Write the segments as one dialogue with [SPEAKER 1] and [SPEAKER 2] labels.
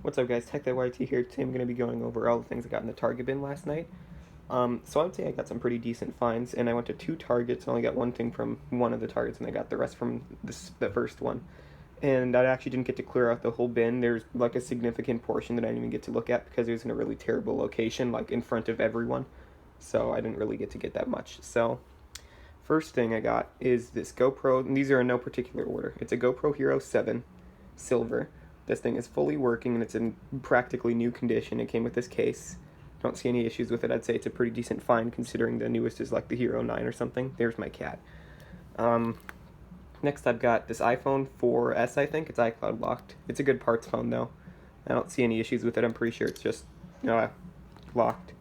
[SPEAKER 1] What's up guys, TechThatYT here. Today I'm going to be going over all the things I got in the Target bin last night. So I would say I got some pretty decent finds, and I went to 2 Targets. I only got one thing from one of the Targets, and I got the rest from the first one. And I actually didn't get to clear out the whole bin. There's like a significant portion that I didn't even get to look at because it was in a really terrible location, like in front of everyone. So I didn't really get to get that much. So first thing I got is this GoPro, and these are in no particular order. It's a GoPro Hero 7 Silver. This thing is fully working and it's in practically new condition. It came with this case. Don't see any issues with it. I'd say it's a pretty decent find considering the newest is like the Hero 9 or something. There's my cat. Next I've got this iPhone 4S, I think. It's iCloud locked. It's a good parts phone though. I don't see any issues with it. I'm pretty sure it's just locked.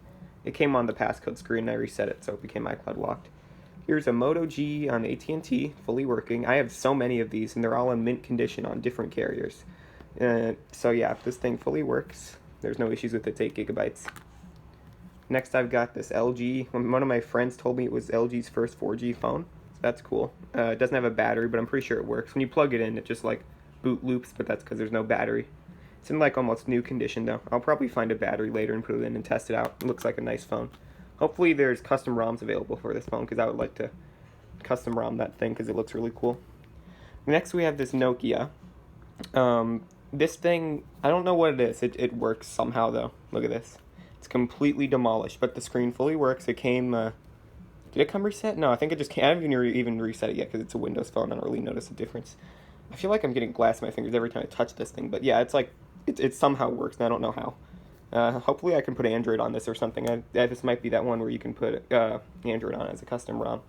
[SPEAKER 1] It came on the passcode screen and I reset it so it became iCloud locked. Here's a Moto G on AT&T, fully working. I have so many of these and they're all in mint condition on different carriers. So yeah, this thing fully works. There's no issues with it. It's 8 gigabytes. Next I've got this LG. One of my friends told me it was LG's first 4G phone. So that's cool. It doesn't have a battery, but I'm pretty sure it works. When you plug it in, it just like boot loops, but that's because there's no battery. It's in like almost new condition though. I'll probably find a battery later and put it in and test it out. It looks like a nice phone. Hopefully there's custom ROMs available for this phone because I would like to custom ROM that thing because it looks really cool. Next we have this Nokia. This thing, I don't know what it is. It works somehow though. Look at this. It's completely demolished, but the screen fully works. It came, did it come reset? No, I think it just came. I haven't even reset it yet because it's a Windows phone. I don't really notice a difference. I feel like I'm getting glass in my fingers every time I touch this thing, but yeah, it's like, it somehow works, and I don't know how. Hopefully I can put Android on this or something. This might be that one where you can put Android on as a custom ROM.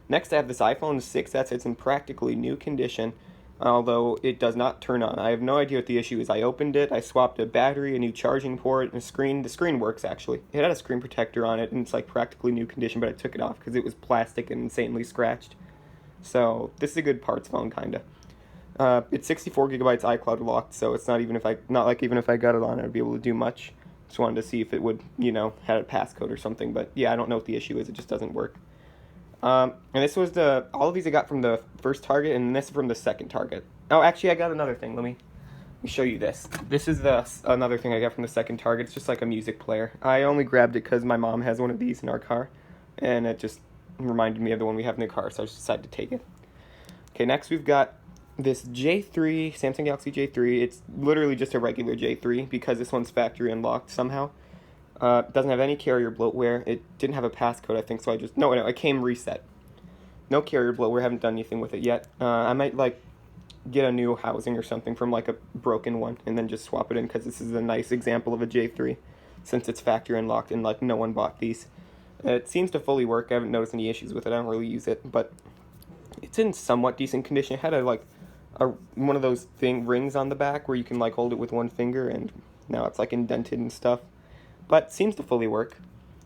[SPEAKER 1] Next I have this iPhone 6S. It's in practically new condition, although it does not turn on. I have no idea what the issue is. I opened it, I swapped a battery, a new charging port, and a screen. The screen works actually. It had a screen protector on it, and it's like practically new condition, but I took it off because it was plastic and insanely scratched. So this is a good parts phone, kinda. It's 64 gigabytes iCloud locked, so it's not even if I got it on, I'd be able to do much. Just wanted to see if it would, had a passcode or something, but yeah, I don't know what the issue is. It just doesn't work. And this was all of these I got from the first Target, and this from the second Target. Oh, actually, I got another thing. Let me show you this. This is another thing I got from the second Target. It's just like a music player. I only grabbed it because my mom has one of these in our car, and it just reminded me of the one we have in the car, so I just decided to take it. Okay, next we've got this J3, Samsung Galaxy J3. It's literally just a regular J3 because this one's factory unlocked somehow. It doesn't have any carrier bloatware. It didn't have a passcode, I think, so no, it came reset. No carrier bloatware, haven't done anything with it yet. I might, get a new housing or something from, a broken one and then just swap it in because this is a nice example of a J3 since it's factory unlocked and, no one bought these. It seems to fully work. I haven't noticed any issues with it. I don't really use it, but it's in somewhat decent condition. It had one of those rings on the back where you can, hold it with one finger, and now it's, indented and stuff. But seems to fully work.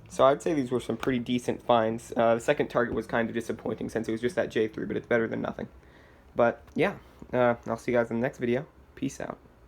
[SPEAKER 1] So I would say these were some pretty decent finds. The second Target was kind of disappointing since it was just that J3, but it's better than nothing. But yeah, I'll see you guys in the next video. Peace out.